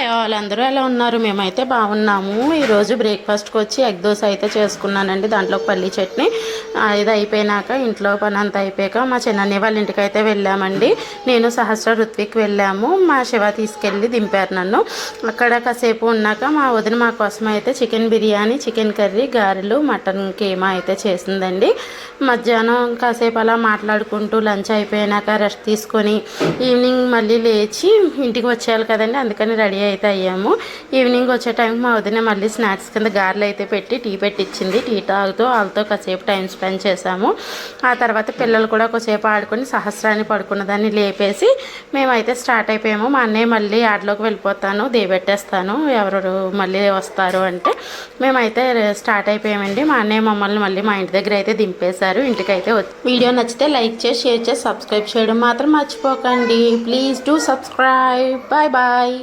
Hi వాళ్ళందరూ ఎలా ఉన్నారు? మేమైతే బాగున్నాము. ఈరోజు బ్రేక్ఫాస్ట్కి వచ్చి ఎగ్ దోశ అయితే చేసుకున్నానండి. దాంట్లో పల్లి చట్నీ. ఇది అయిపోయినాక ఇంట్లో పని అంతా అయిపోయాక మా చిన్నయ్య వాళ్ళ ఇంటికి అయితే వెళ్ళామండి. నేను సహస్ర ఋత్విక్ వెళ్ళాము. మా శివ తీసుకెళ్ళి దింపారు నన్ను. అక్కడ కాసేపు ఉన్నాక మా వదిన మా కోసం అయితే చికెన్ బిర్యానీ, చికెన్ కర్రీ, గారెలు, మటన్ కీమా అయితే చేసిందండి. మధ్యాహ్నం కాసేపు అలా మాట్లాడుకుంటూ లంచ్ అయిపోయినాక రెస్ట్ తీసుకొని ఈవినింగ్ మళ్ళీ లేచి ఇంటికి వచ్చేయాలి కదండి, అందుకని రెడీ అయితే అయ్యాము. ఈవినింగ్ వచ్చే టైంకి మా వదిన మళ్ళీ స్నాక్స్ కింద గారెలు అయితే పెట్టి టీ పెట్టించింది. టీ తాగుతూ వాళ్ళతో కాసేపు టైం స్పెండ్ చేసాము. ఆ తర్వాత పిల్లలు కూడా కొద్దిసేపు ఆడుకొని సహస్రాన్ని పడుకున్న దాన్ని లేపేసి మేమైతే స్టార్ట్ అయిపోయాము. మా అన్నయ్య మళ్ళీ ఆటలోకి వెళ్ళిపోతాను, దేబెట్టేస్తాను ఎవరు మళ్ళీ వస్తారు అంటే మేమైతే స్టార్ట్ అయిపోయామండి. మా అన్నయ్య మమ్మల్ని మళ్ళీ మా ఇంటి దగ్గర అయితే దింపేశారు. ఇంటికైతే వీడియో నచ్చితే లైక్ చేసి, షేర్ చేసి, సబ్స్క్రైబ్ చేయడం మాత్రం మర్చిపోకండి. Please do subscribe. Bye bye.